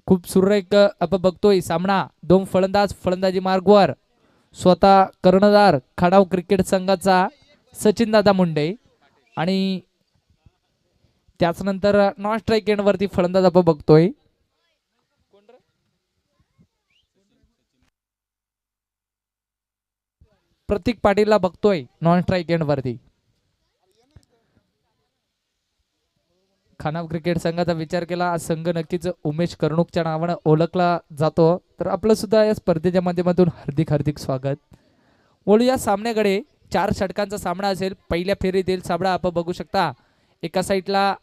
खूप सुरेख आपण बघतोय सामना. दोन फलंदाज फलंदाजी मार्गवर. स्वतः कर्णधार खडाव क्रिकेट संघाचा सचिन दादा मुंडे आणि त्याच नंतर नॉन स्ट्राईक एंड वरती फलंदाज आपण बघतोय. प्रतीक पाटीलला बघतोय नॉन स्ट्राईक एंड वरती. खानाव क्रिकेट संघाचा विचार केला आज संघ नक्कीच उमेश कर्णुकच्या नावानं ओळखला जातो. तर आपलं सुद्धा या स्पर्धेच्या माध्यमातून हार्दिक हार्दिक स्वागत. वळूया सामन्याकडे. 4 षटकांचा सामना असेल. पहिल्या फेरीतील सामना आपण बघू शकता. एका साईडला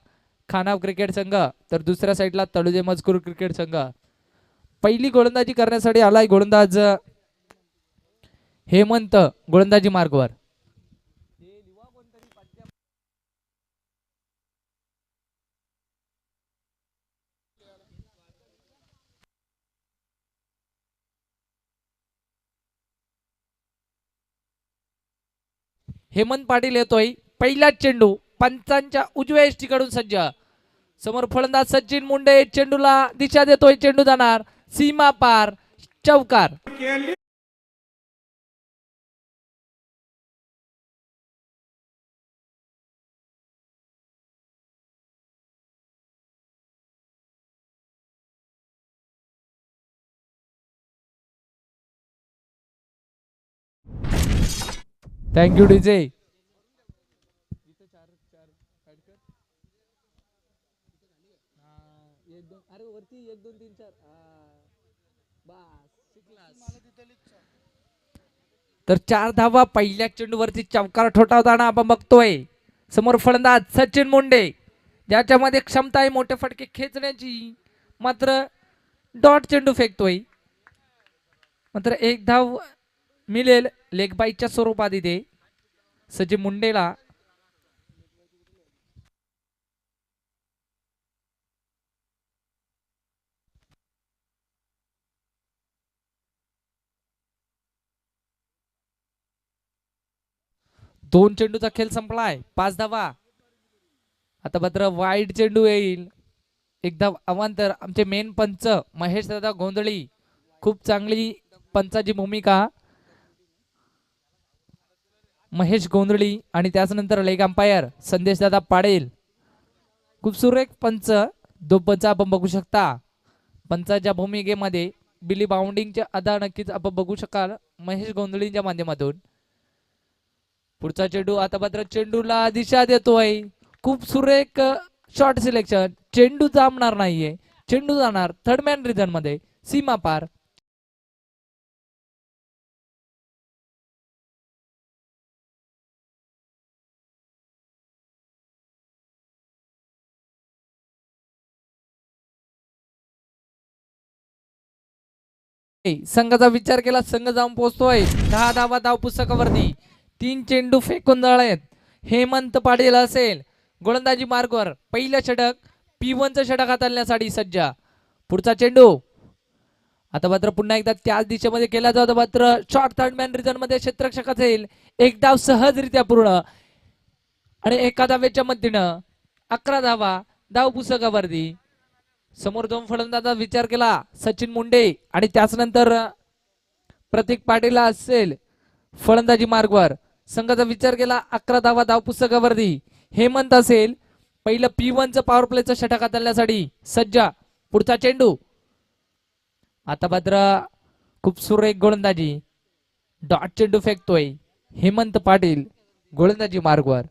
खानाव क्रिकेट संघ तर दुसऱ्या साईडला तळोजे मजकूर क्रिकेट संघ. पहिली गोलंदाजी करण्यासाठी आलाय गोलंदाज हेमंत गोलंदाजी मार्गवर. हेमंत पाटील येतोय. पहिलाच चेंडू पंचांच्या उजव्या एष्टीकडून सज्ज. समोर फलंदाज सचिन मुंडे चेंडूला दिशा देतोय. चेंडू जाणार सीमा पार चौकार. Thank you DJ. तर 4 धावा पहिल्या चेंडूवरती चौकार ठोठावताना आपण बघतोय. समोर फलंदाज सचिन मुंडे ज्याच्यामध्ये क्षमता आहे मोठे फटके खेचण्याची. मात्र डॉट चेंडू फेकतोय. मात्र एक धाव मिळेल लेग बाईच्या स्वरूपात इथे सचिन मुंडेला. दोन चेंडूचा खेळ संपलाय. 5 धावा. आता मात्र वाईड चेंडू येईल. एक धाव अवांतर. आमचे मेन पंच महेश दादा गोंधळी खूप चांगली पंचाची भूमिका महेश गोंधळी आणि त्यानंतर लेग अंपायर संदेश दादा पाडेल. खूप सुरेख पंच. दो पंच आपण बघू शकता. पंचाच्या भूमिकेमध्ये बिली बाउंडिंगच्या अदा नक्कीच आपण बघू शकाल महेश गोंधळींच्या माध्यमातून. पुढचा चेंडू आता मात्र चेंडूला दिशा देतोय. खूप सुरेख शॉर्ट सिलेक्शन. चेंडू जमणार नाहीये. चेंडू जाणार थर्ड मॅन रिझन मध्ये सीमा पार. संघाचा विचार केला. संघ जाऊन पोहोचतोय 10 धावा धाव पुस्तकावरती. 3 चेंडू फेकून जाळेत. हेमंत पाटील असेल गोलंदाजी मार्गवर. पहिलं षटक P1चं षटक हाताळण्यासाठी सज्ज. पुढचा चेंडू आता मात्र पुन्हा एकदा त्याच दिशेमध्ये केला जातो. मात्र शॉर्ट थर्ड मॅन रिझन मध्ये क्षेत्ररक्षक असेल. एक धाव सहजरित्या पूर्ण आणि एका धावेच्या मदतीनं 11 धावा धाव पुस्तकावरती. समोर दोन फलंदाजा विचार केला सचिन मुंडे आणि त्याच नंतर प्रतीक पाटील असेल फलंदाजी मार्गवर. संघाचा विचार केला 11 धावा धाव पुस्तकावरती. हेमंत असेल पहिलं P1चं पॉवर प्लेचं षटक हाताळण्यासाठी सज्ज. पुढचा चेंडू आता मात्र खूप सुरेख गोलंदाजी. डॉट चेंडू फेकतोय हेमंत पाटील गोलंदाजी मार्गवर.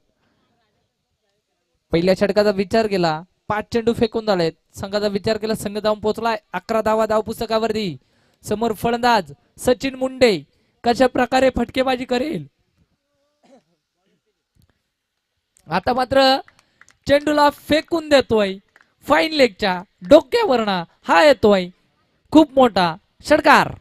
पहिल्या षटकाचा विचार केला 5 चेंडू फेकून झालेत. संघाचा विचार केला संघ जाऊन पोहोचलाय 11 धावा धाव पुस्तकावरती. समोर फलंदाज सचिन मुंडे कशा प्रकारे फटकेबाजी करेल. आता मात्र चेंडूला फेकून देतोय. फाईन लेगच्या डोक्यावरना हा येतोय खूप मोठा षटकार.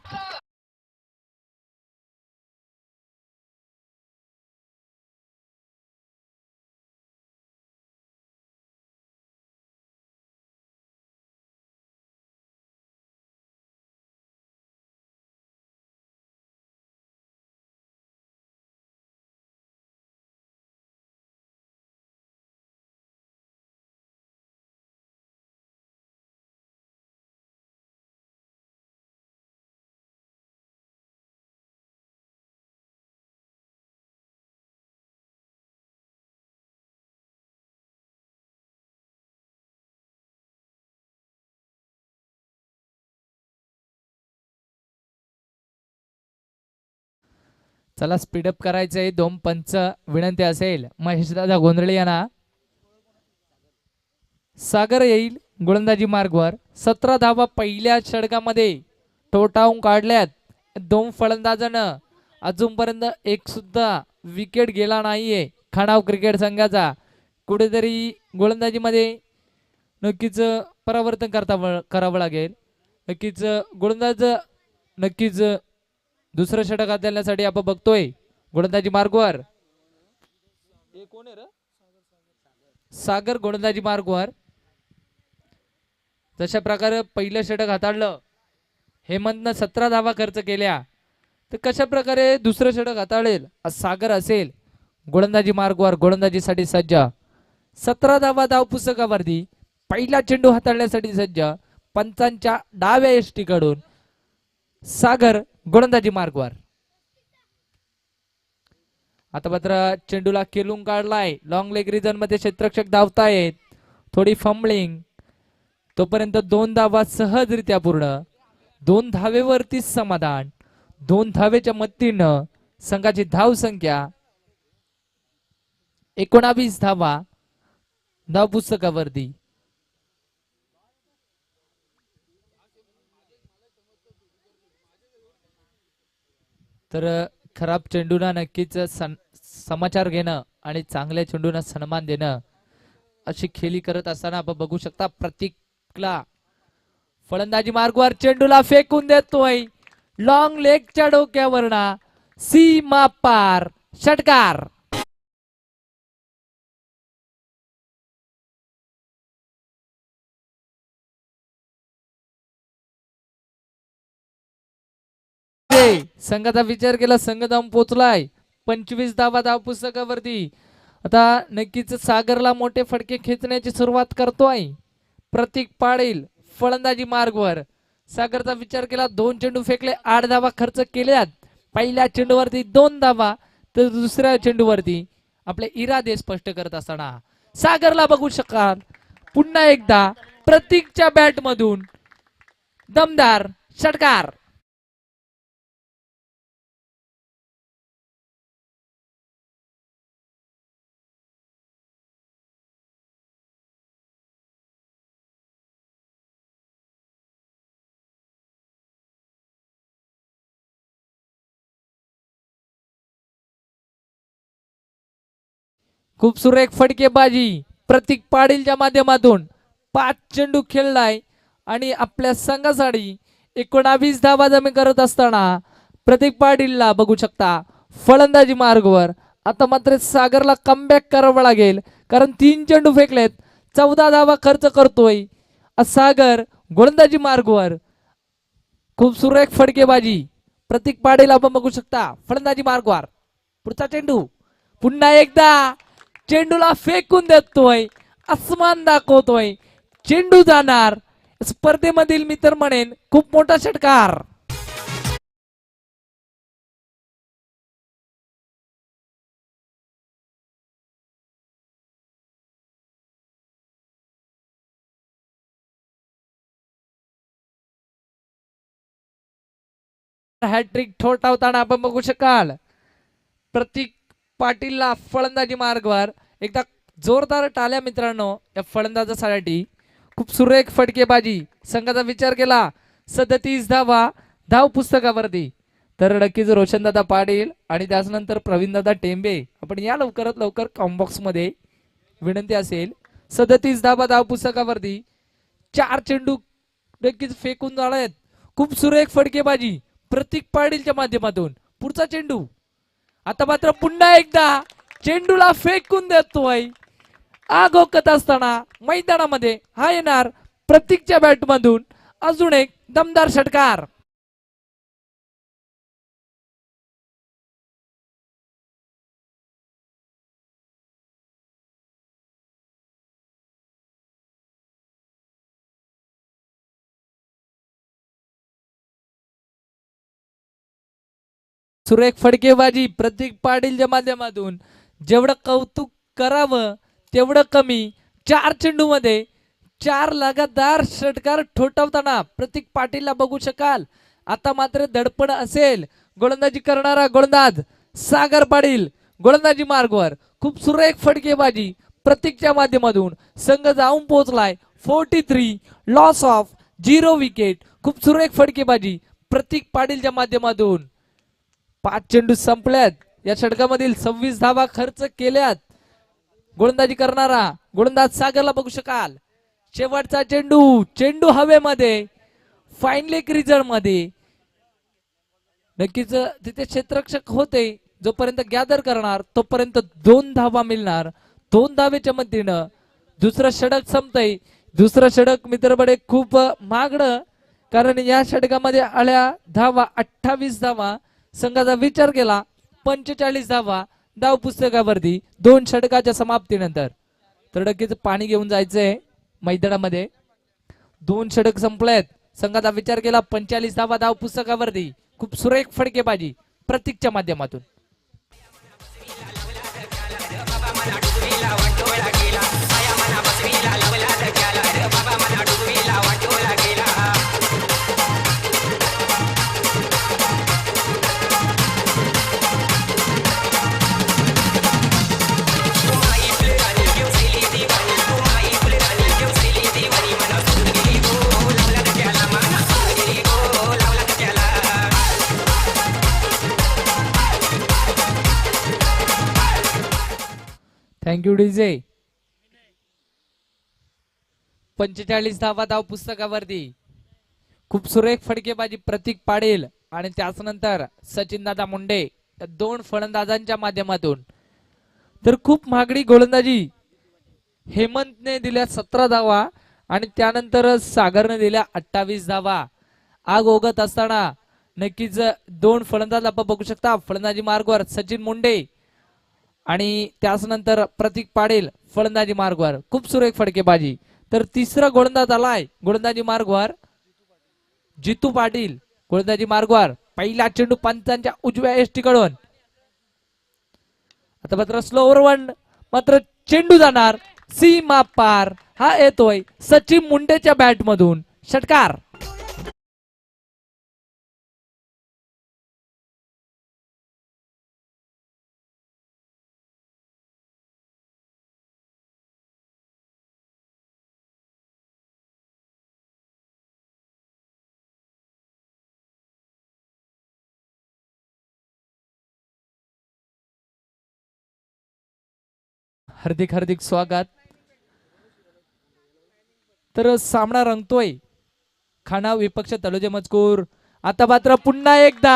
चला स्पीडअप करायचंय. दोन पंच विनंती असेल महेशदादा गोंधळे यांना. सागर येईल गोलंदाजी मार्गवर. 17 धावा पहिल्या षटकामध्ये ठोठावून काढल्यात दोन फलंदाजानं. अजूनपर्यंत एक सुद्धा विकेट गेला नाहीये खानाव क्रिकेट संघाचा. कुठेतरी गोलंदाजीमध्ये नक्कीच परावर्तन करावं लागेल. नक्कीच गोलंदाज नक्कीच दुसरं षटक हाताळण्यासाठी आपण बघतोय गोलंदाजी मार्गवर. सागर गोलंदाजी मार्गवर. तशा प्रकारे पहिलं षटक हाताळलं. हेमंतनं 17 धावा खर्च केल्या. तर कशा प्रकारे दुसरं षटक हाताळेल सागर असेल गोलंदाजी मार्गवर. गोलंदाजीसाठी सज्ज. 17 धावा धाव पुस्तकावरती. पहिला चेंडू हाताळण्यासाठी सज्ज. पंचांच्या डाव्या यष्टीकडून सागर गोलंदाजी मार्गवर. आता मात्र चेंडूला केलून काढलाय. लॉंग लेग रिजन मध्ये क्षेत्ररक्षक धावतायत. थोडी फंबलिंग. तोपर्यंत 2 धावा सहजरित्या पूर्ण. 2 धावेवरती समाधान. 2 धावेच्या मदतीनं संघाची धाव संख्या 19 धावा धाव पुस्तकावरती. तर खराब चेंडूंना नक्कीच समाचार घेणं आणि चांगल्या चेंडूंना सन्मान देणं अशी खेळी करत असताना आपण बघू शकता. प्रतीकला फलंदाजी मार्गवर चेंडूला फेकून देतोय. लॉंग लेगच्या डोक्यावरना सीमा पार षटकार. संघाचा विचार केला. संघ धाव पोचलाय 25 धावा धाव पुस्तकावरती. आता नक्कीच सागरला मोठे फटके खेचण्याची सुरुवात करतोय प्रतीक पाटील फलंदाजी मार्गवर. सागरचा विचार केला. 2 चेंडू फेकले. 8 धावा खर्च केल्यात. पहिल्या चेंडूवरती 2 धावा तर दुसऱ्या चेंडूवरती आपले इरादे स्पष्ट करत असताना सागरला बघू शकाल. पुन्हा एकदा प्रतीकच्या बॅट मधून दमदार षटकार. खूप सुरेख फटकेबाजी प्रतीक पाटीलच्या माध्यमातून. 5 चेंडू खेळलाय आणि आपल्या संघासाठी 19 धावा जमी करत असताना प्रतीक पाटीलला बघू शकता फलंदाजी मार्गवर. आता मात्र सागरला कमबॅक करावं लागेल कारण 3 चेंडू फेकलेत. 14 धावा खर्च करतोय सागर गोलंदाजी मार्गवर. खूप सुरेख फटकेबाजी प्रतीक पाटील आपण बघू शकता फलंदाजी मार्गवर. पुढचा चेंडू पुन्हा एकदा चेंडूला फेकून देतोय. आसमान दाखवतोय. चेंडू जाणार स्पर्धेमधील मी तर म्हणेन खूप मोठा षटकार. हॅट्रिक ठोठावताना आपण बघू शकाल प्रतीक पाटीलला फलंदाजी मार्गवर. एकदा जोरदार टाळ्या मित्रांनो या फलंदाजासाठी. खूप सुरेख फटकेबाजी. संघाचा विचार केला. 37 धावा धाव पुस्तकावरती. तर नक्कीच रोशनदादा पाटील आणि त्यानंतर प्रवीणदादा टेंबे आपण या लवकरात लवकर कॉम्बॉक्स मध्ये विनंती असेल. 37 धावा धाव पुस्तकावरती. 4 चेंडू नक्कीच फेकून जाळत. खूप सुरेख फटकेबाजी प्रतीक पाटीलच्या माध्यमातून. पुढचा चेंडू आता मात्र पुन्हा एकदा चेंडूला फेकून देतोय. आग ओकत असताना मैदानामध्ये हा येणार प्रतीकच्या बॅट मधून अजून एक दमदार षटकार. सुरेख फटकेबाजी प्रतीक पाटीलच्या माध्यमातून. जेवढं कौतुक करावं तेवढं कमी. 4 चेंडू मध्ये 4 लगातार षटकार ठोठावताना प्रतीक पाटीलला बघू शकाल. आता मात्र दडपण असेल गोलंदाजी करणारा गोलंदाज सागर पाटील गोलंदाजी मार्गवर खूप सुरेख फटकेबाजी प्रतीकच्या माध्यमातून संघ जाऊन पोहोचलाय 43 लॉस ऑफ 0 विकेट. खूप सुरेख फटकेबाजी प्रतीक पाटीलच्या माध्यमातून. 5 चेंडू संपल्यात. या षटकामधील 26 धावा खर्च केल्यात. गोलंदाजी करणारा गोलंदाज सागरला बघू शकाल. शेवटचा चेंडू हवेमध्ये फाईन लेग रिझल्ट मध्ये. नक्कीच तिथे क्षेत्ररक्षक होते. जोपर्यंत गॅदर करणार तोपर्यंत 2 धावा मिळणार. 2 धावेच्या मदतीनं दुसरं षटक संपतंय. दुसरं षटक मित्रपडे खूप महागडं, कारण या षटकामध्ये आल्या धावा 28 धावा. संघाचा विचार केला 45 धावा धाव पुस्तकावरती 2 षटकाच्या समाप्तीनंतर. तर नक्कीच पाणी घेऊन जायचंय मैदानामध्ये. 2 षटक संपलेत. संघाचा विचार केला 45 धावा धाव पुस्तकावरती. खूप सुरेख फटकेबाजी प्रतीकच्या माध्यमातून. Thank you DJ. 45 धावा धाव पुस्तकावरती. खूप सुरेख फटकेबाजी प्रतीक पाटील आणि त्याच नंतर सचिन दादा मुंडे या 2 फलंदाजांच्या माध्यमातून. तर खूप महागडी गोलंदाजी हेमंतने दिल्या 17 धावा आणि त्यानंतर सागरने दिल्या 28 धावा. आग ओघत असताना नक्कीच 2 फलंदाज आपण बघू शकता. फलंदाजी मार्गवर सचिन मुंडे आणि त्याच नंतर प्रतीक पाटील फलंदाजी मार्गवर. खूप सुरेख फटकेबाजी. तर तिसरा गोलंदाज आलाय गोलंदाजी मार्गवर जितू पाटील. गोलंदाजी मार्गवर पहिला चेंडू पंचांच्या उजव्या एष्टीकडून. आता मात्र स्लोवर वन, मात्र चेंडू जाणार सीमा पार. हा येतोय सचिन मुंडेच्या बॅट मधून. षटकार. हार्दिक हार्दिक स्वागत. तर सामना रंगतोय खानाव विपक्ष तलोजे मजकूर. आता मात्र पुन्हा एकदा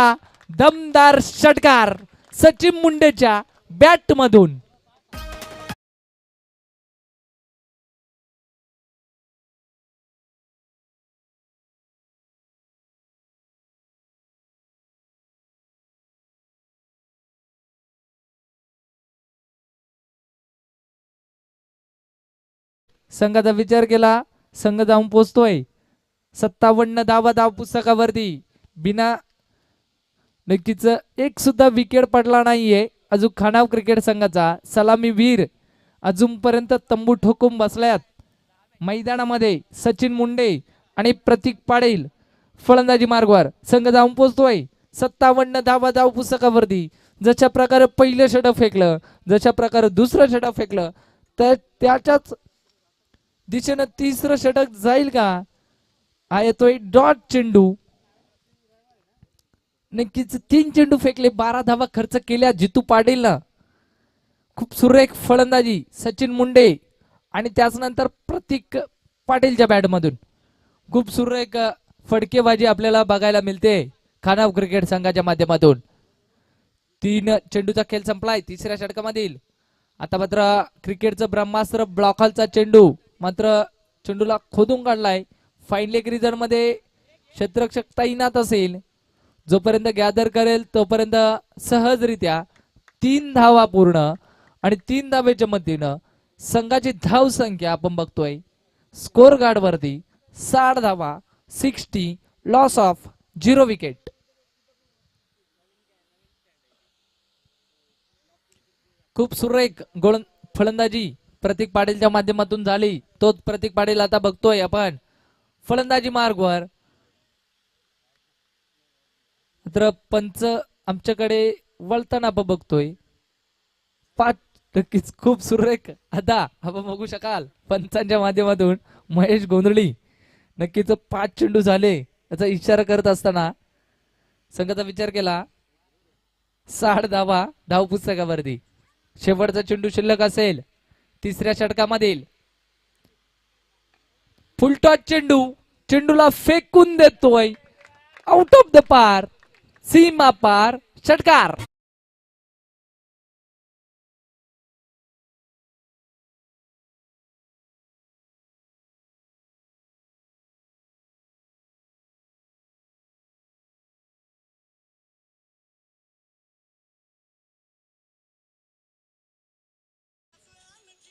दमदार षटकार सचिन मुंडेच्या बॅट मधून. संघाचा विचार केला. संघ जाऊन पोहोचतोय 57 धावा धाव पुस्तकावरती. बिना नक्कीच एक सुद्धा विकेट पडला नाहीये अजून खानाव क्रिकेट संघाचा. सलामी वीर अजूनपर्यंत तंबू ठोकून बसल्यात मैदानामध्ये. सचिन मुंडे आणि प्रतीक पाटील फलंदाजी मार्गवर. संघ जाऊन पोहोचतोय 57 धावा धाव पुस्तकावरती. जशा प्रकारे पहिलं षटक फेकलं, जशा प्रकारे दुसरं षटक फेकलं, तर त्याच्याच दिशेनं तिसरं षटक जाईल का. हा येतोय डॉट चेंडू. नक्कीच 3 चेंडू फेकले, 12 धावा खर्च केल्या जितू पाटीलनं. खूप सुरेख फलंदाजी सचिन मुंडे आणि त्याच नंतर प्रतीक पाटीलच्या बॅट मधून. खूप सुरेख फटकेबाजी आपल्याला बघायला मिळते खानाव क्रिकेट संघाच्या माध्यमातून. 3 चेंडूचा खेळ संपलाय तिसऱ्या षटकामधील. आता मात्र क्रिकेटचं ब्रह्मास्त्र ब्लॉकलचा चेंडू मात्र चेंडूला खोदून काढलाय. फाईन लेग रिझल्ट मध्ये क्षेत्ररक्षक तैनात असेल. जोपर्यंत गॅदर करेल तोपर्यंत सहजरित्या 3 धावा पूर्ण आणि 3 धावेच्या मदतीनं संघाची धाव संख्या आपण बघतोय स्कोर गार्ड वरती 60 धावा, 60 लॉस ऑफ 0 विकेट. खूप सुरेख फलंदाजी प्रतीक पाटीलच्या माध्यमातून झाली. तोच प्रतीक पाटील आता बघतोय आपण फलंदाजी मार्गवर. मात्र पंच आमच्याकडे वळताना आपण बघतोय. 5 नक्कीच खूप सुरेख अदा आपण बघू शकाल पंचांच्या माध्यमातून. महेश गोंधळी नक्कीच 5 चेंडू झाले याचा इशारा करत असताना संघाचा विचार केला. 60 धावा धाव पुस्तकावरती. शेवटचा चेंडू शिल्लक असेल तिसऱ्या षटकामधील. फुलटॉस चेंडू, चेंडूला फेकून देतोय आउट ऑफ द पार, सीमा पार, षटकार.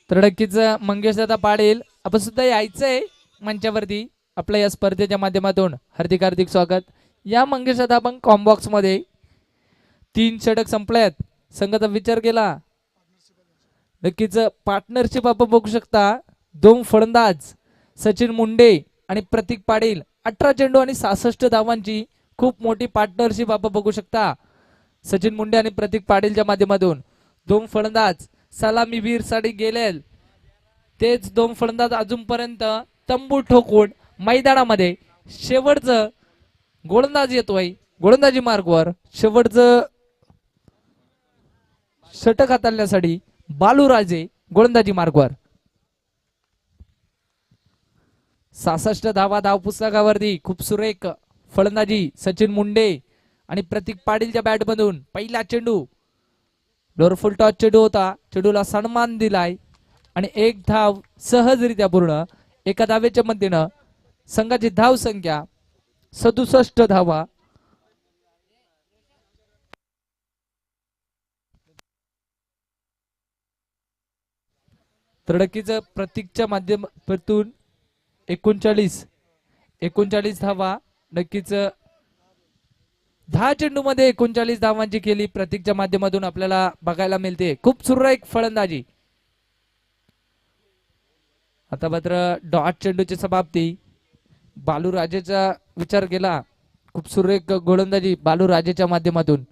तर नक्कीच मंगेश दादा पाटील आपण सुद्धा यायचंय मंचावरती. आपल्या या स्पर्धेच्या माध्यमातून हार्दिक हार्दिक स्वागत. या मंगेश दादा आपण कॉम्बॉक्स मध्ये 3 षटक संपल्यात. संघाचा विचार केला नक्कीच पार्टनरशिप आपण बघू शकता. 2 फलंदाज सचिन मुंडे आणि प्रतीक पाटील 18 चेंडू आणि 66 धावांची खूप मोठी पार्टनरशिप आपण बघू शकता. सचिन मुंडे आणि प्रतीक पाटीलच्या माध्यमातून 2 फलंदाज सलामीवीर साठी गेले. तेच 2 फलंदाज अजूनपर्यंत तंबू ठोकून मैदानामध्ये शेवटचं गोलंदाज येतोय गोलंदाजी मार्गवर. शेवटचं षटक हाताळण्यासाठी बालूराजे गोलंदाजी मार्गवर. 66 धावा धाव पुस्तकावरती. खूप सुरेख फलंदाजी सचिन मुंडे आणि प्रतीक पाटीलच्या बॅटमधून. पहिला चेंडू फुल टॉस चेंडू होता. चेंडूला सन्मान दिलाय आणि 1 धाव सहजरित्या पूर्ण. एका धावेच्या मदतीनं संघाची धाव संख्या 67 धावा. तर नक्कीच प्रतीकच्या माध्यमातून 39 धावा. नक्कीच 10 चेंडू मध्ये 39 धावांची केली प्रतीकच्या माध्यमातून आपल्याला बघायला मिळते. खूप सुरेख फलंदाजी. आता मात्र डॉट चेंडूची समाप्ती. बालूराजेचा विचार केला. खूप सुरेख गोलंदाजी बालूराजेच्या माध्यमातून.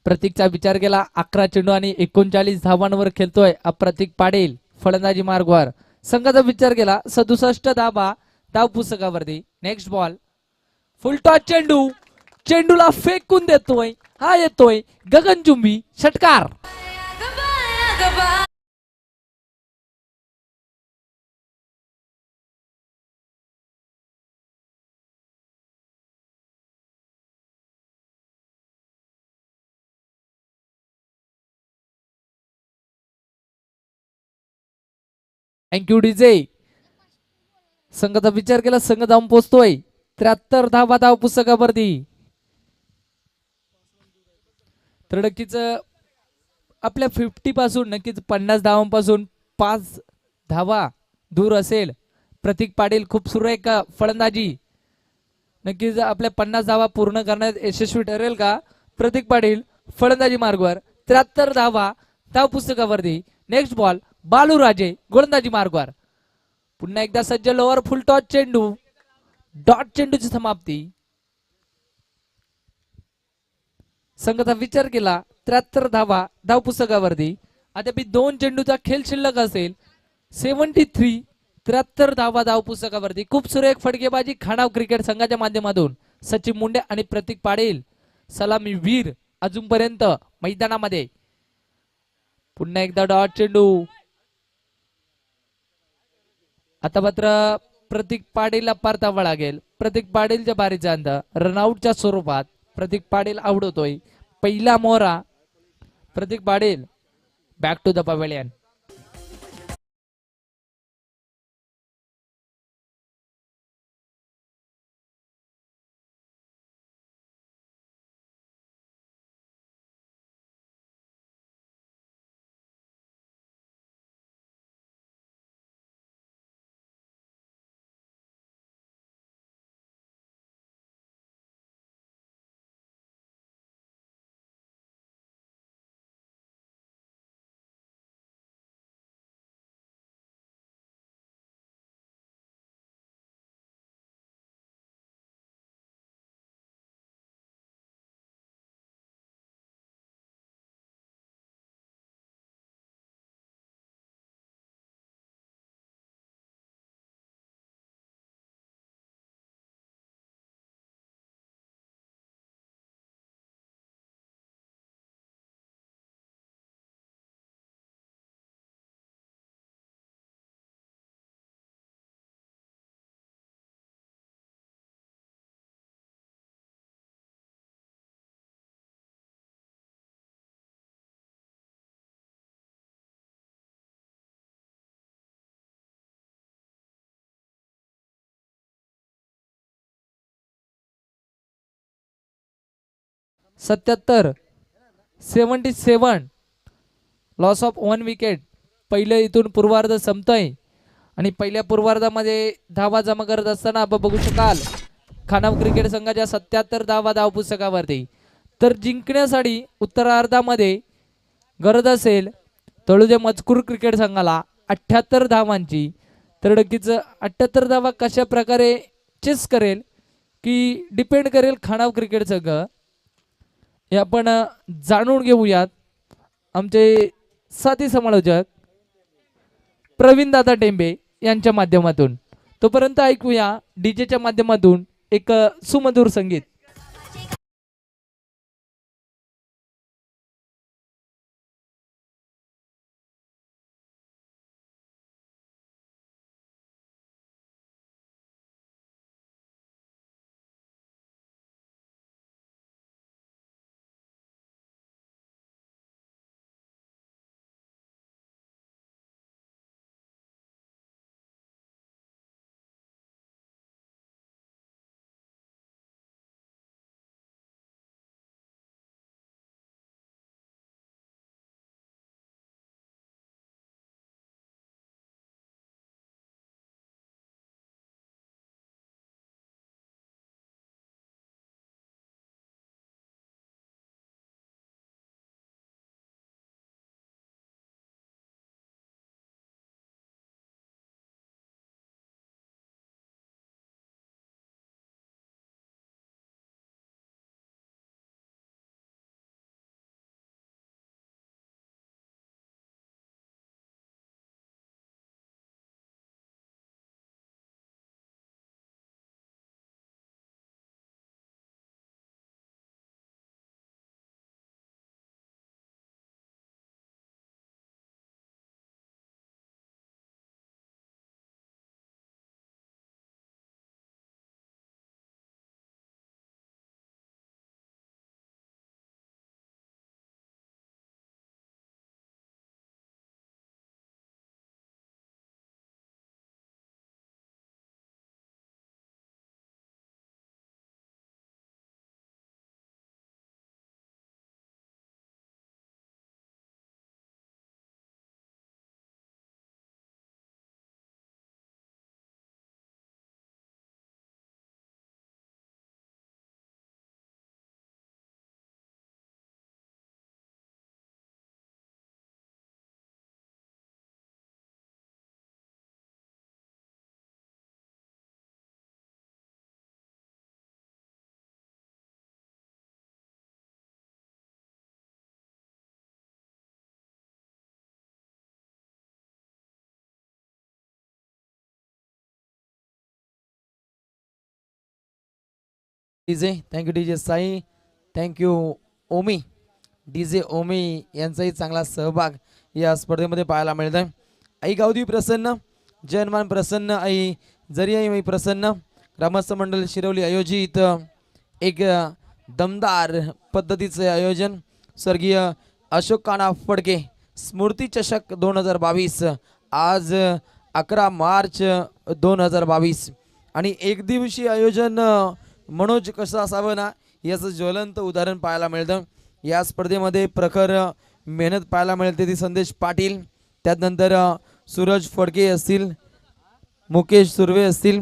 प्रतीकचा विचार केला. 11 चेंडू आणि 39 धावांवर खेळतोय प्रतीक पाटील फलंदाजी मार्गवर. संघाचा विचार केला 67 धावा धाव पुस्तकावरती. नेक्स्ट बॉल फुलटॉस चेंडू, चेंडूला फेकून देतोय. हा येतोय गगनचुंबी षटकार. Thank you DJ. संघाचा विचार केला. संघ जाऊन पोहोचतोय 73 धावा धाव पुस्तकावरती. तर नक्कीच आपल्या 50 पासून नक्कीच 50 धावांपासून 5 धावा दूर असेल प्रतीक पाटील. खूप सुरेख फलंदाजी. नक्कीच आपल्या 50 धावा पूर्ण करण्यात यशस्वी ठरेल का प्रतीक पाटील फलंदाजी मार्गवर. 73 धावा धाव पुस्तकावरती. नेक्स्ट बॉल बालूराजे गोलंदाजी मार्गवर. पुन्हा एकदा सज्ज लोअर फुल टॉस चेंडू, डॉट चेंडूची समाप्ती. संघाचा विचार केला 73 धावा धाव पुस्तकावरती. अद्याप 2 चेंडूचा खेळ शिल्लक असेल. 73 धावा धाव पुस्तकावरती. खूप सुरेख फटकेबाजी खानाव क्रिकेट संघाच्या माध्यमातून. सचिन मुंडे आणि प्रतीक पाटील सलामी वीर अजूनपर्यंत मैदानामध्ये. पुन्हा एकदा डॉट चेंडू. आता मात्र प्रतीक पाटीलला परतावा लागेल. प्रतीक पाटीलच्या बारीचा अंत रनआउटच्या स्वरूपात प्रतीक पाटील आउट होतोय. पहिला मोहरा Prateek Patil. Back to the pavilion. 77 loss of 1 wicket. पहिलं इथून पूर्वार्ध संपतंय आणि पहिल्या पूर्वार्धामध्ये धावा जमा करत असताना आपण बघू शकाल खानाव क्रिकेट संघाच्या 77 धावा धाव पुस्तकावरती. तर जिंकण्यासाठी उत्तरार्धामध्ये गरज असेल तळुजे मजकूर क्रिकेट संघाला 78 धावांची, तर नक्कीच 78 धावा कशा प्रकारे चेस करेल की डिपेंड करेल खानाव क्रिकेट संघ, हे आपण जाणून घेऊयात आमचे साथी समालोचक प्रवीण दादा टेंबे यांच्या माध्यमातून. तोपर्यंत ऐकूया डीजेच्या माध्यमातून एक सुमधुर संगीत. DJ thank you DJ Sai, thank you Omi. DJ Omi यांचाही चांगला सहभाग या स्पर्धेमध्ये पाहायला मिळत आहे. आई गावदेवी प्रसन्न, जयमान प्रसन्न, आई जरिया प्रसन्न, ग्रामस्थ मंडळ शिरवली आयोजित एक दमदार पद्धतीचे आयोजन स्वर्गीय अशोक काना फडके स्मृती चषक 2022 आज 11 मार्च 2022 आणि एक दिवसीय आयोजन मनोज कसं असावं ना याचं ज्वलंत उदाहरण पाहायला मिळतं. या स्पर्धेमध्ये प्रखर मेहनत पाहायला मिळते ती संदेश पाटील, त्यानंतर सूरज फडके असतील, मुकेश सुर्वे असतील,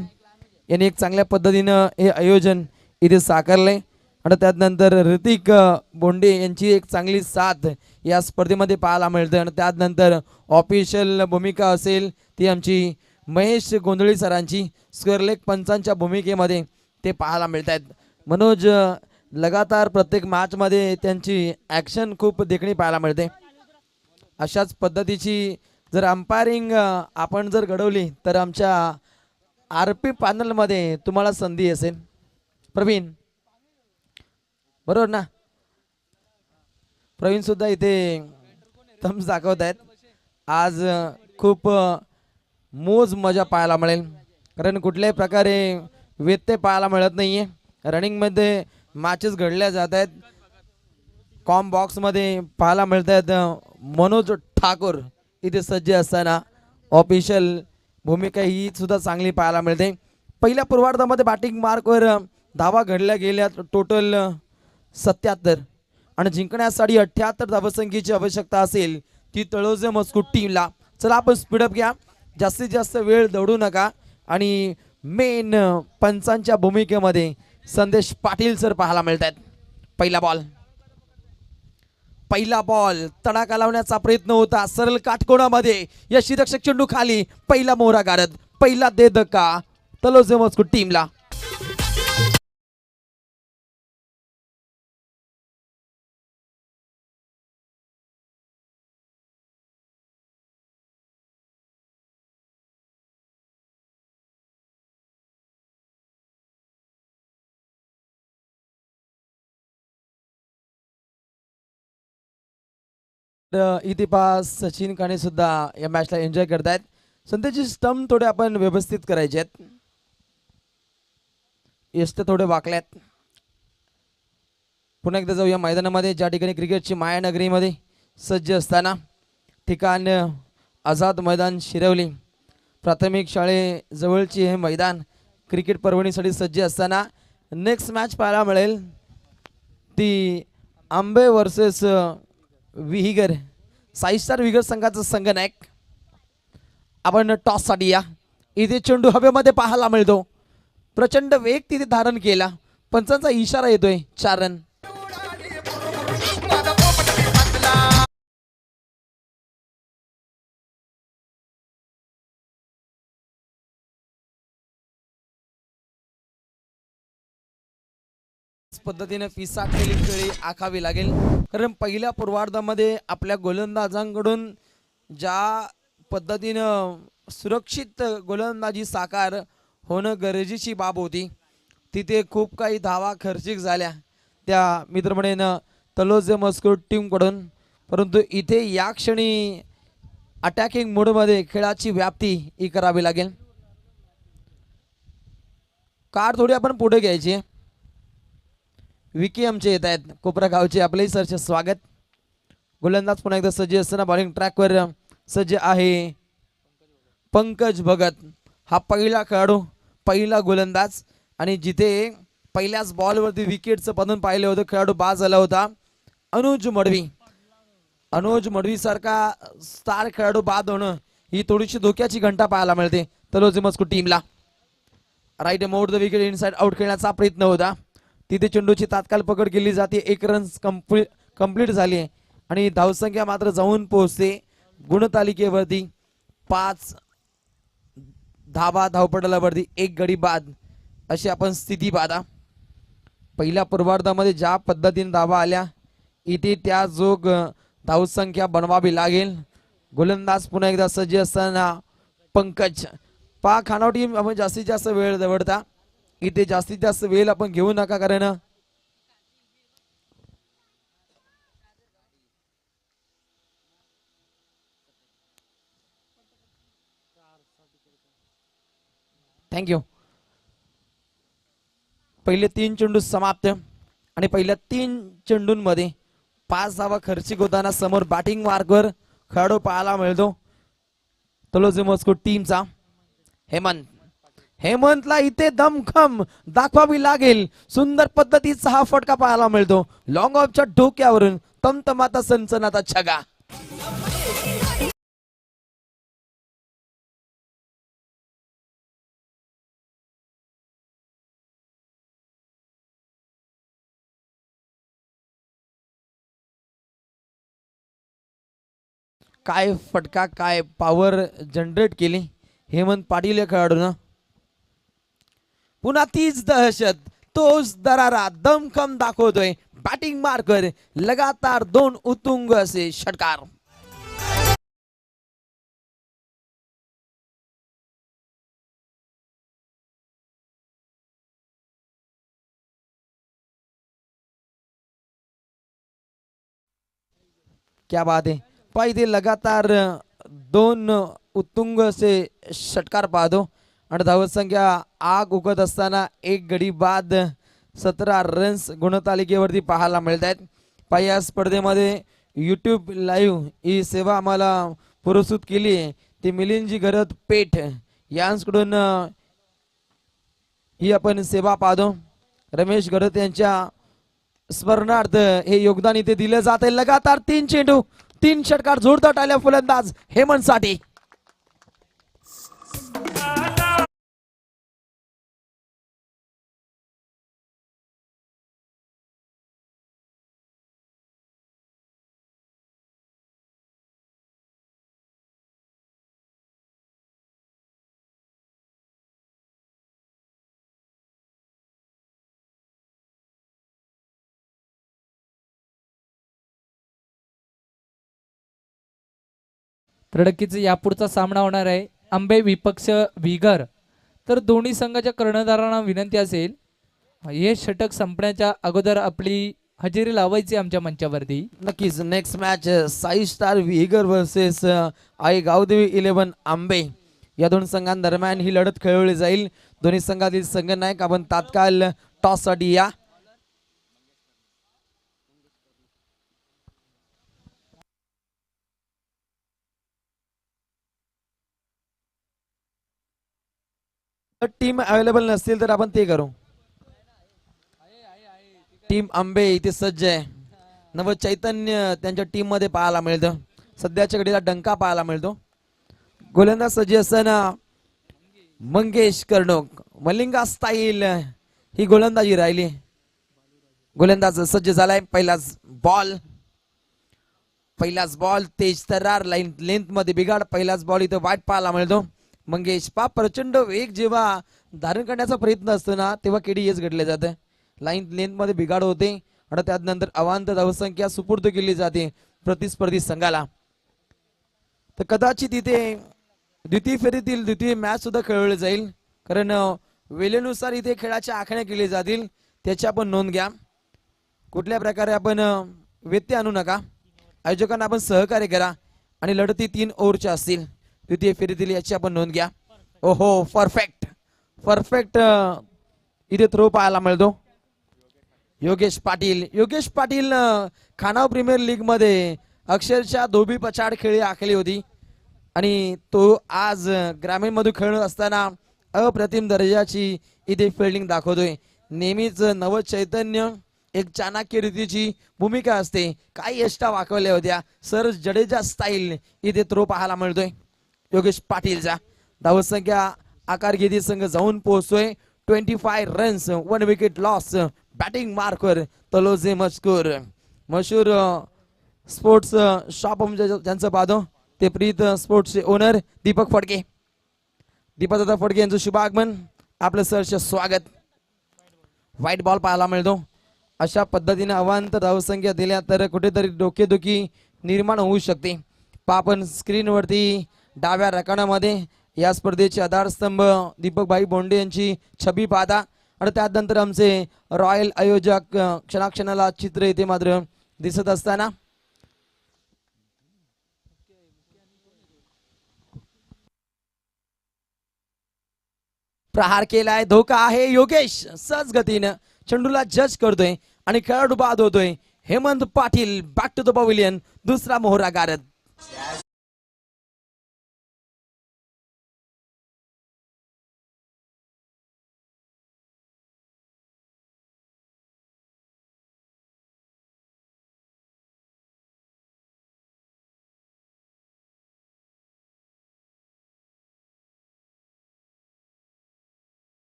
यांनी एक चांगल्या पद्धतीनं हे आयोजन इथे साकारले आणि त्यानंतर ऋतिक बोंडे यांची एक चांगली साथ या स्पर्धेमध्ये पाहायला मिळते आणि त्यानंतर ऑफिशियल भूमिका असेल ती आमची महेश गोंधळी सरांची, स्क्वेअरलेग पंचांच्या भूमिकेमध्ये ते पाहायला मिळत आहेत. मनोज लगातार प्रत्येक मॅचमध्ये त्यांची ॲक्शन खूप देखणी पाहायला मिळते. अशाच पद्धतीची जर अंपायरिंग आपण जर घडवली तर आमच्या आर पी पॅनलमध्ये तुम्हाला संधी असेल. प्रवीण बरोबर ना, प्रवीण सुद्धा इथे थम्स दाखवत आहेत. आज खूप मोज मजा पाहायला मिळेल कारण कुठल्याही प्रकारे व्यत्यय पाहायला मिळत नाहीये. रनिंगमध्ये मॅचेस घडल्या जात आहेत. कॉम बॉक्समध्ये पाहायला मिळत आहेत मनोज ठाकूर इथे सज्ज असताना ऑफिशियल भूमिका ही सुद्धा चांगली पाहायला मिळते. पहिल्या पूर्वार्धामध्ये बॅटिंग मार्कवर धावा घडल्या गेल्या टोटल 77 आणि जिंकण्यासाठी 78 धावसंख्येची आवश्यकता असेल ती तळोजे मस्कूट टीमला. चला आपण स्पीडअप घ्या, जास्तीत जास्त वेळ दौडू नका. आणि मेन पंचांच्या भूमिकेमध्ये संदेश पाटील सर पाहायला मिळत आहेत. पहिला बॉल तडाखा लावण्याचा प्रयत्न होता, सरळ काटकोणामध्ये यष्टीरक्षक चेंडू खाली, पहिला मोहरा गारद, पहिला दे धक्का तलोजे मस्कूट टीमला. इथे पास सचिन काणे सुद्धा या मॅचला एन्जॉय करतायत. संदेशची स्टंप थोडे आपण व्यवस्थित करायचे आहेत, यष्ट थोडे वाकल्यात. पुन्हा एकदा जाऊया मैदानामध्ये, ज्या ठिकाणी क्रिकेटची मायानगरीमध्ये सज्ज असताना ठिकाण आझाद मैदान शिरवली प्राथमिक शाळेजवळची हे मैदान क्रिकेट पर्वणीसाठी सज्ज असताना नेक्स्ट मॅच पाहायला मिळेल ती आंबे वर्सेस विहिगर, साई स्टार विहिगर संघाचा संघनायक. आपण टॉससाठी या. इथे चेंडू हवेमध्ये पाहायला मिळतो, प्रचंड वेग तिथे धारण केला, पंचांचा इशारा येतोय 4 रन. पद्धतीने पिसाटलेली खेळी आखावी लागेल, कारण पहिल्या पूर्वार्धामध्ये आपल्या गोलंदाजांकडून ज्या पद्धतीनं सुरक्षित गोलंदाजी साकार होणं गरजेची बाब होती, तिथे खूप काही धावा खर्चिक झाल्या त्या मित्रमंडळीनं तलोजे मस्कूट टीमकडून. परंतु इथे या क्षणी अटॅकिंग मोडमध्ये खेळाची व्याप्ती ही करावी लागेल. कार थोडी आपण पुढे घ्यायची. विकी आमचे येत आहेत कोपरा गावचे, आपलेही सरचे स्वागत. गोलंदाज पुन्हा एकदा सज्ज असताना बॉलिंग ट्रॅकवर सज्ज आहे पंकज भगत. हा पहिला खेळाडू, पहिला गोलंदाज, आणि जिथे पहिल्याच बॉलवरती विकेटचं पतन पाहिलं होतं, खेळाडू बाद झाला होता अनुज मडवी. अनुज मडवी सारखा स्टार खेळाडू बाद होणं ही थोडीशी धोक्याची घंटा पाहायला मिळते तलोजे मस्कूट टीमला. Right mode the wicket, inside out खेळण्याचा प्रयत्न होता, तिथे चेंडूची तात्काळ पकड केली जाते. 1 रन कंप्लीट झाली आहे आणि धावसंख्या मात्र जाऊन पोहोचते गुणतालिकेवरती 5 धावा धावपटलावरती 1 गडी बाद अशी आपण स्थिती पाहता. पहिल्या पूर्वार्धामध्ये ज्या पद्धतीने धावा आल्या, इथे त्या जोग धावसंख्या बनवावी लागेल. गोलंदाज पुन्हा एकदा सज्ज असताना पंकज. खानावटी आपण जास्तीत जास्त वेळ दवडता, इथे जास्तीत जास्त वेळ आपण घेऊ नका, कारण थँक्यू. पहिले 3 चेंडू समाप्त आणि पहिल्या 3 चेंडूंमध्ये 5 धावा खर्चिक होताना समोर बॅटिंग मार्कवर खेळाडू पाहायला मिळतो तलोजे मस्कूट टीमचा हेमंतला इथे दमखम दाखवावी लागेल. सुंदर पद्धतीचा हा फटका पाहायला मिळतो, लॉंग ऑफच्या डोक्यावरून तमतमाता सनसनाचा छगा. काय फटका, काय पॉवर जनरेट केली हेमंत पाटील या खेळाडूनं. पुन्हा तीच दहशत, तोच दरारा, दमखम दाखवतोय बॅटिंग मार्कर. लगातार 2 उत्तुंग असे षटकार. क्या बात आहे. पाहिजे लगातार 2 उत्तुंग असे षटकार पाहतो आणि धावसंख्या आग उगत असताना 1 गडी बाद 17 रन्स गुणतालिकेवरती पाहायला मिळत आहेत. या स्पर्धेमध्ये यूट्यूब लाईव्ह ही सेवा आम्हाला पुरस्कृत केली आहे ती मिलिंदजी गरत पेठ यांकडून ही आपण सेवा पाहतो. रमेश गरत यांच्या स्मरणार्थ हे योगदान इथे दिलं जात आहे. लगातार 3 चेंडू 3 षटकार जोरदार टाळ्या फलंदाज हेमंत साठी. त्रडकीचा यापुढचा सामना होणार आहे आंबे विपक्ष विगर. तर दोन्ही संघाच्या कर्णधारांना विनंती असेल हे षटक संपण्याच्या अगोदर आपली हजेरी लावायची आमच्या मंचावरती. नक्कीच नेक्स्ट मॅच साई स्टार विगर वर्सेस आई गावदेवी 11 आंबे या दोन संघांदरम्यान ही लढत खेळवली जाईल. दोन्ही संघातील संघनायक आपण तात्काळ टॉस साठी या. टीम अवेलेबल नसतील तर आपण ते करू. टीम आंबे इथे सज्ज आहे. नव चैतन्य त्यांच्या टीम मध्ये पाहायला मिळतं. सध्याच्या घडीला डंका पाहायला मिळतो. गोलंदाज सज्ज असताना मंगेश कर्णोक मलिंगा स्टाईल ही गोलंदाजी राहिली. गोलंदाज सज्ज झालाय. पहिलाच बॉल तेज तर्रार लाईन लेंथ मध्ये बिघाड. पहिलाच बॉल इथे वाईट पाहायला मिळतो. मंगेश प्रचंड वेग जेव्हा धारण करण्याचा प्रयत्न असतो ना तेव्हा केडी हेच घडले जातं. लाईन लेंथ मध्ये बिघाड होते आणि त्यानंतर अवांत धावसंख्या सुपूर्द केली जाते प्रतिस्पर्धी संघाला. तर कदाचित इथे द्वितीय फेरीतील द्वितीय मॅच सुद्धा खेळवली जाईल. कारण वेळेनुसार इथे खेळाच्या आखण्या केली जातील त्याची आपण नोंद घ्या. कुठल्या प्रकारे आपण व्यत्यय आणू नका. आयोजकांना आपण सहकार्य करा आणि लढती 3 ओव्हरच्या असतील द्वितीय फेरीतील याची आपण नोंद घ्या. ओहो परफेक्ट इथे थ्रो पाहायला मिळतो. योगेश पाटील खानाव प्रीमियर लीग मध्ये अक्षरशः धोबी पछाड खेळी आखली होती आणि तो आज ग्रामीण मध्ये खेळत असताना अप्रतिम दर्जाची इथे फिल्डिंग दाखवतोय. नेहमीच नव चैतन्य एक चाणक्य रीतीची भूमिका असते. काही यष्टा वाकवल्या होत्या. सर जडेजा स्टाईल इथे थ्रो पाहायला मिळतोय योगेश पाटीलचा. धावसंख्या आकार घेती संघ जाऊन पोहोचतोय 25 रन्स 1 विकेट लॉस. बॅटिंग मार्कवर तलोजे मशहूर स्पोर्ट्स शॉप ज्यांचं पाहतो ते प्रीत स्पोर्ट्सचे ओनर दीपक दादा फडके यांचं शुभागमन. आपलं सहर्ष स्वागत. व्हाईट बॉल पाहायला मिळतो. अशा पद्धतीने अवांत धावसंख्या दिल्या तर कुठेतरी डोकेदुखी निर्माण होऊ शकते. आपण स्क्रीनवरती डाव्या रकानामध्ये या स्पर्धेचे आधारस्तंभ दीपकभाई बोंडे यांची छबी पाहता आणि त्यानंतर आमचे रॉयल आयोजक क्षणाक्षणाला चित्र इथे मात्र दिसत असताना प्रहार केलाय. धोका आहे. योगेश सहज गतीनं चेंडूला जज करतोय आणि खेळाडू बाद होतोय. Hemant Patil back to the pavilion. दुसरा मोहरा गारद.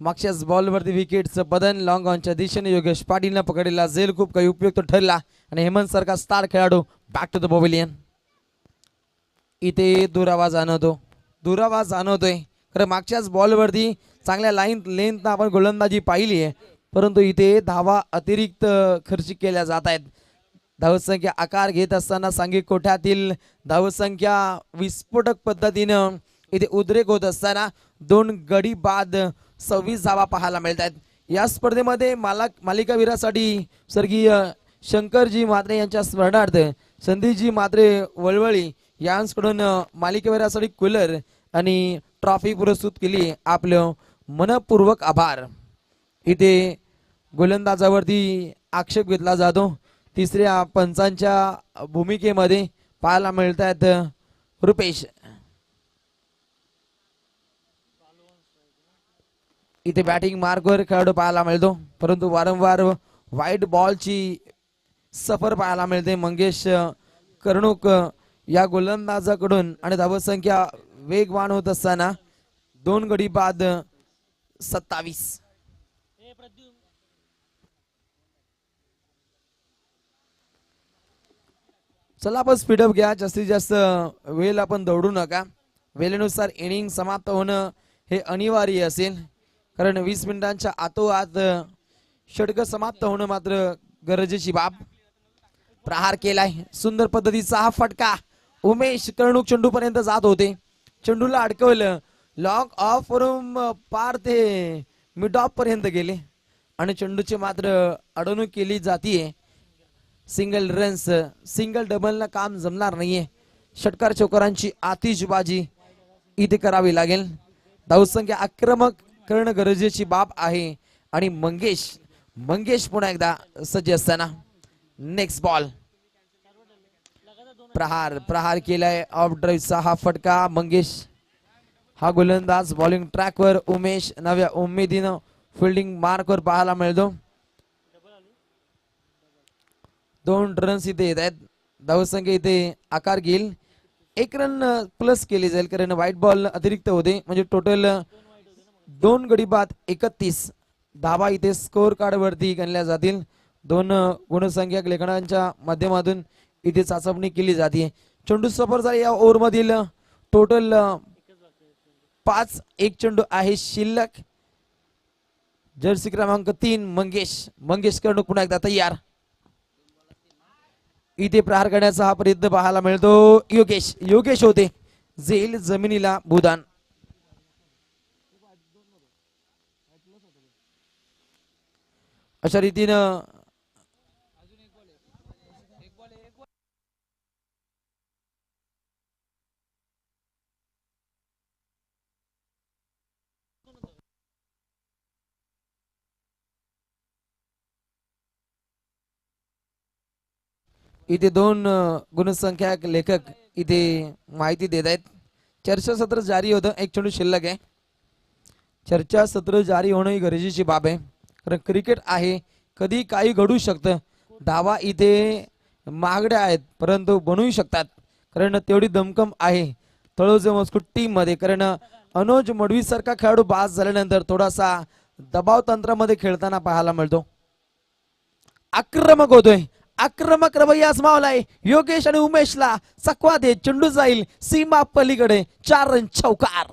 मागच्याच बॉलवरती विकेटचं पतन लॉंग ऑनच्या दिशेने योगेश पाटीलनं पकडलेला झेल खूप काही उपयुक्त ठरला आणि हेमंत सारखा स्टार खेळाडू बॅक टू द पवेलियन. इथे दुरावा जाणवतोय. खरं मागच्याच बॉलवरती चांगल्या लाईन लेंथ आपण गोलंदाजी पाहिली आहे परंतु इथे धावा अतिरिक्त खर्च केल्या जात आहेत. धावसंख्या आकार घेत असताना सांघिक कोठ्यातील धावसंख्या विस्फोटक पद्धतीनं इथे उद्रेक होत असताना 2 गडी बाद 26 धावा पाहायला मिळत आहेत. या स्पर्धेमध्ये मालिकावीरासाठी स्वर्गीय शंकरजी म्हात्रे यांच्या स्मरणार्थ संदीपजी म्हात्रे वळवळी यांकडून मालिकावीरासाठी कूलर आणि ट्रॉफी पुरस्कृत केली. आपलं मनपूर्वक आभार. इथे गोलंदाजावरती आक्षेप घेतला जातो. तिसऱ्या पंचांच्या भूमिकेमध्ये पाहायला मिळत आहेत रुपेश. इथे बॅटिंग मार्कवर खेळाडू पाहायला मिळतो, परंतु वारंवार व्हाईट बॉलची सफर पाहायला मिळते मंगेश कर्णुक या गोलंदाजाकडून. आणि धावसंख्या वेगवान होत असताना 2 गडी बाद 27. चला आपण स्पीडअप घ्या, जास्तीत जास्त वेळ आपण दौडू नका. वेळेनुसार इनिंग समाप्त होणं हे अनिवार्य असेल, कारण 20 मिनिटांच्या आतोआत षटक समाप्त होणं मात्र गरजेची बाब. प्रहार केलाय सुंदर पद्धतीचा हा फटका. उमेश कर्णुक चेंडू पर्यंत जात होते, चेंडूला अडकवलं, लॉक ऑफ वरून पार ते मिड ऑफ पर्यंत गेले आणि चेंडूची मात्र अडवणूक केली जातीये. सिंगल रन्स, सिंगल डबलनं काम जमणार नाहीये. षटकार चौकारांची आतिषबाजी इथे करावी लागेल. धावसंख्या आक्रमक करणं गरजेची बाब आहे. आणि मंगेश पुन्हा एकदा सज्ज असताना नेक्स्ट बॉल. प्रहार केलाय ऑफ ड्राईव्हचा हा फटका. मंगेश हा गोलंदाज बॉलिंग ट्रॅकवर, उमेश नव्या उमेदीनं फिल्डिंग मार्कवर पाहायला मिळतो. 2 रन्स इथे येत आहेत. धावसंख्या इथे आकार घेईल, 1 रन प्लस केली जाईल, कारण व्हाईट बॉल अतिरिक्त होते, म्हणजे टोटल 2 गडी बाद 31 धावा इथे स्कोर कार्ड वरती गणल्या जातील. 2 गुणसंख्यक लेखनांच्या माध्यमातून इथे चाचपणी केली जाते. चेंडू सफर झाला या ओव्हर मधील. टोटल 5, 1 चेंडू आहे शिल्लक. जर्सी क्रमांक 3 मंगेश कर्णुक पुन्हा एकदा तयार. इथे प्रहार करण्याचा हा प्रयत्न पाहायला मिळतो. योगेश होते, झेल जमिनीला भूदान. अशा रीतीनं इथे 2 गुणसंख्यक लेखक इथे माहिती देत आहेत. चर्चासत्र जारी होतं, 1 चेंडू शिल्लक आहे. चर्चासत्र जारी होणं ही गरजेची बाब आहे, कारण क्रिकेट आहे, कधी काही घडू शकतं. धावा इथे महागड्या आहेत, परंतु बनवू शकतात, कारण तेवढी दमकम आहे तळोजे मस्कूट टीम मध्ये. कारण अनुज मडवी सारखा खेळाडू बाद झाल्यानंतर थोडासा दबाव तंत्रामध्ये खेळताना पाहायला मिळतो. आक्रमक होतोय, आक्रमक रवैया आजमावलाय योगेश आणि उमेशला चकवा देत चेंडू जाईल सीमा पलीकडे. 4 रन चौकार.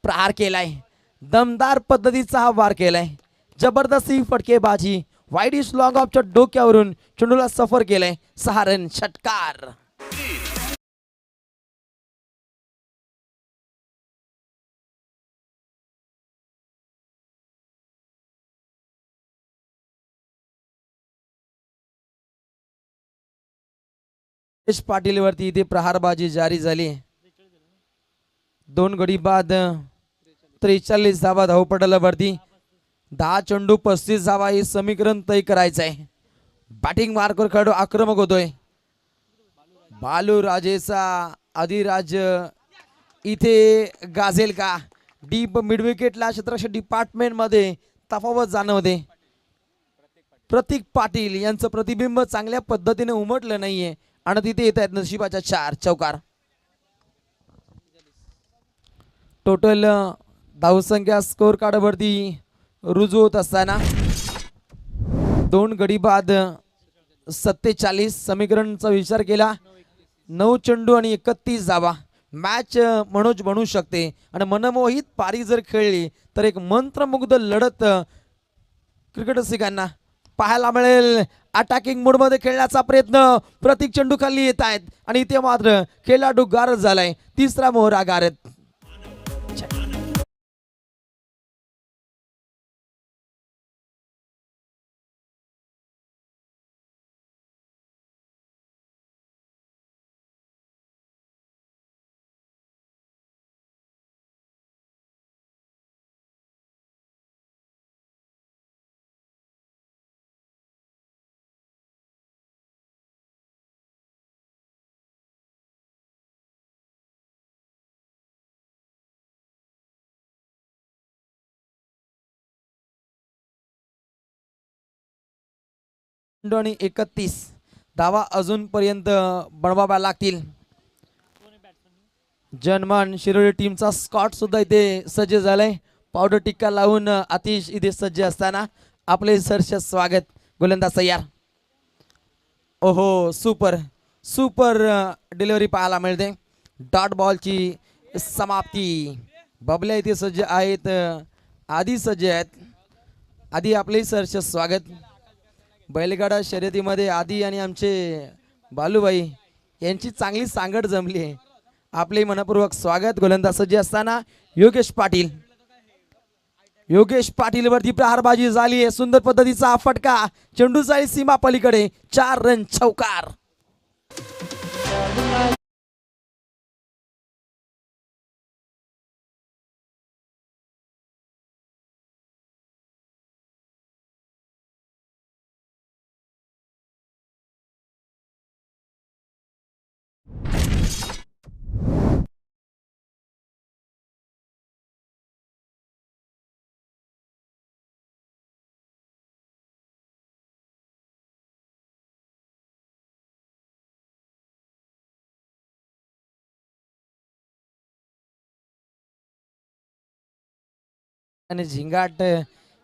प्रहार केलाय, दमदार पद्धतीचा हा वार केलाय, जबरदस्ती फटकेबाजी, वाईडिश लॉंग ऑफच्या डोक्यावरून चेंडूला सफर केलाय, 6 रन षटकार. यश पाटील वरती इथे प्रहारबाजी जारी झाली. 2 गडी बाद 43 धावा धावपटलावरती, 10 चेंडू 35 धावा हे समीकरण तय करायचं आहे. बॅटिंग मार्कवर खेळाडू आक्रमक होतोय. बालू राजेचा अधिराज इथे गाजेल का? डीप मिड विकेटला क्षेत्ररक्षण डिपार्टमेंट मध्ये तफावत जाणवते. प्रतीक पाटील यांचं प्रतिबिंब चांगल्या पद्धतीने उमटलं नाहीये आणि तिथे येत आहेत नशिबाच्या 4 चौकार. टोटल धावसंख्या स्कोर कार्डवरती रुजू होत असताना 2 गडी बाद 47 समीकरणचा विचार केला, 9 चेंडू आणि 31 धावा मॅच मनोज बनू शकते. आणि मनमोहित पारी जर खेळली तर एक मंत्रमुग्ध लढत क्रिकेट रसिकांना पाहायला मिळेल. अटॅकिंग मोड मध्ये खेळण्याचा प्रयत्न, प्रतीक चेंडू खाली येत आहेत आणि इथे मात्र खेळाडू गारद झालाय. तिसरा मोहरा गारद. आणि 31 धावा अजूनपर्यंत बनवाव्या लागतील. जनमान शिरोली टीमचा स्कॉट सुद्धा इथे सज्ज झालाय. पावडर टिक्का लावून आतिश इथे सज्ज असताना आपले सहर्ष स्वागत. गोलंदाज तयार. ओहो, सुपर सुपर डिलिव्हरी पाहायला मिळते. डॉट बॉलची समाप्ती. बबल्या इथे सज्ज आहेत, आधी सज्ज आहेत. आधी आपले सहर्ष स्वागत. बैलगाडा शर्यतीमध्ये आधी आणि आमचे बालूबाई यांची चांगली सांगड जमली आहे. आपले मनपूर्वक स्वागत. गोलंदाज सज्ज असताना योगेश पाटील. योगेश पाटील वरती प्रहारबाजी झाली आहे. सुंदर पद्धतीचा फटका, चेंडू जाईल सीमा पलीकडे. 4 रन चौकार. आणि झिंगाट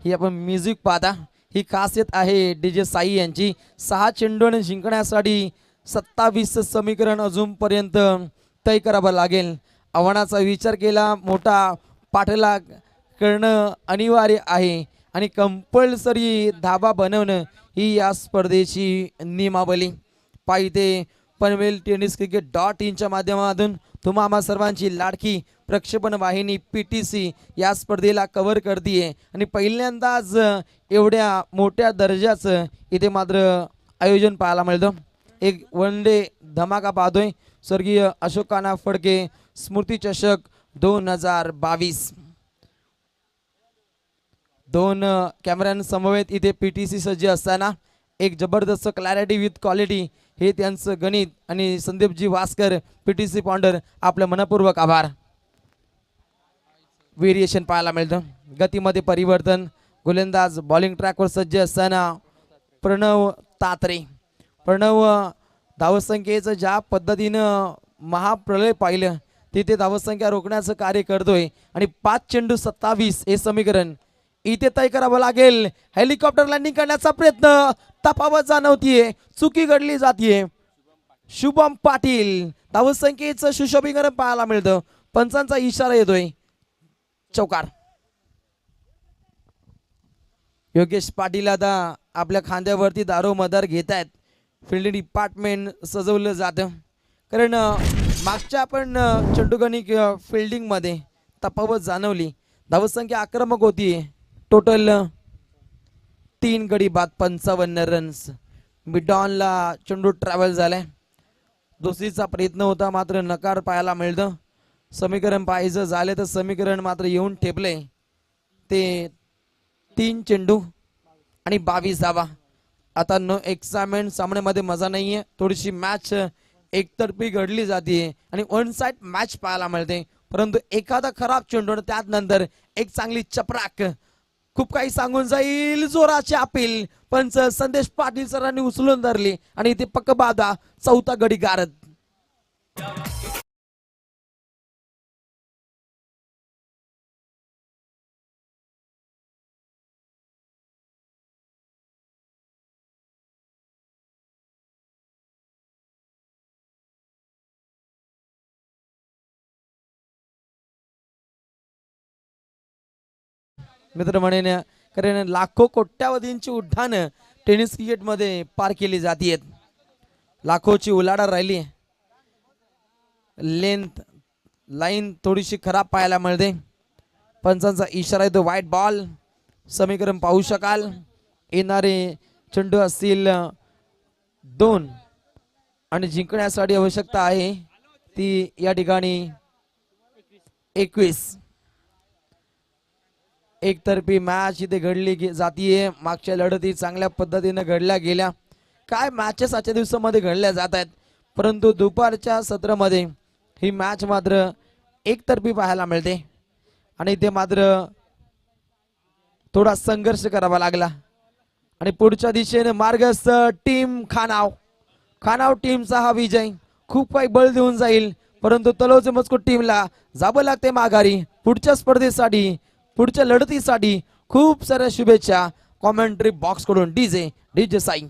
ही आपण म्युझिक पाहता, ही खासियत आहे डीजे साई यांची. 6 चेंडू आणि जिंकण्यासाठी 27 समीकरण अजूनपर्यंत तय करावं लागेल. आव्हानाचा विचार केला, मोठा पाठलाग करणं अनिवार्य आहे आणि कंपल्सरी धाबा बनवणं ही या स्पर्धेची नियमावली. पाहिजे पनवेल टेनिस क्रिकेट .in माध्यमातून तुम्हा सर्वांची लाडकी प्रक्षेपण वाहिनी PTC या स्पर्धेला कव्हर करते आणि पहिल्यांदाच एवढ्या मोठ्या दर्जाचं इथे मात्र आयोजन पाहायला मिळतं. एक वन डे धमाका पाहतोय. स्वर्गीय अशोकाना फडके स्मृती चषक 2022. 2 कॅमेऱ्यांसमवेत इथे PTC सज्ज असताना एक जबरदस्त क्लॅरिटी विथ क्वालिटी हे त्यांचं गणित. आणि संदीपजी वास्कर PTC पॉन्डर आपलं मनपूर्वक आभार. व्हेरिएशन पाहायला मिळतं, गतीमध्ये परिवर्तन. गोलंदाज बॉलिंग ट्रॅकवर सज्ज असताना प्रणव तात्रे. प्रणव धावसंख्येचं ज्या पद्धतीनं महाप्रलय पाहिलं तिथे धावसंख्या रोखण्याचं कार्य करतोय. आणि 5 चेंडू 27 हे समीकरण इथे तय करावं लागेल. हेलिकॉप्टर लँडिंग करण्याचा प्रयत्न, तफावत जाणवतीये, चुकी घडली जातीये. शुभम पाटील धावसंख्येचं सुशोभीकरण पाहायला मिळतं. पंचांचा इशारा येतोय. चौकार. योगेश पाटील आता आपल्या खांद्यावरती दारोमदार घेत आहेत. फिल्डिंग डिपार्टमेंट सजवलं जातं कारण मागच्या आपण चेंडूगणिक फिल्डिंग मध्ये तफावत जाणवली. धावसंख्या आक्रमक होती. टोटल 3 गडी बाद 55 रन्स. मिडॉनला चेंडू ट्रॅव्हल झालाय. दुसरीचा प्रयत्न होता मात्र नकार पाहायला मिळतं. समीकरण पाहायचं झाले तर समीकरण मात्र येऊन ठेपले. ते 3 चेंडू आणि 22 धावा. आता नो एक्साइटमेंट सामन्यामध्ये मजा नाहीये. थोडीशी मॅच एकतर्फी घडली जाते आणि वन साइड मॅच पाहायला मिळते. परंतु एखादा खराब चेंडू आणि त्यात नंतर एक चांगली चपराक खूप काही सांगून जाईल. जोराचे अपील पंच संदेश पाटील सरांनी उचलून धरली आणि इथे पक्क बाधा. चौथा गडी गारद. मित्र म्हणेन कारण लाखो कोट्यावधींची उड्डाण टेनिस क्रिकेट मध्ये पार केली जाते. लाखोची उलाढाल राहिली. लेंथ लाईन थोडीशी खराब पाहायला मिळते. पंचांचा इशारा आहे तो व्हाईट बॉल. समीकरण पाहू शकाल. येणारे चेंडू असतील 2 आणि जिंकण्यासाठी आवश्यकता आहे ती या ठिकाणी 21. एकतर्फी मॅच इथे घडली जातीये. मागच्या लढती चांगल्या पद्धतीने घडल्या गेल्या. काय मॅचेस आजच्या दिवसामध्ये घडल्या जात आहेत परंतु दुपारच्या सत्रामध्ये ही मॅच मात्र एकतर्फी पाहायला मिळते आणि ते मात्र थोडा संघर्ष करावा लागला. आणि पुढच्या दिशेने मार्गस्थ टीम खानाव टीमचा हा विजय खूप काही बळ देऊन जाईल. परंतु तलोचे मजकूर टीमला जावं लागते माघारी. पुढच्या स्पर्धेसाठी पुढच्या लढतीसाठी खूप साऱ्या शुभेच्छा कॉमेंट्री बॉक्स कडून. डीजे साई.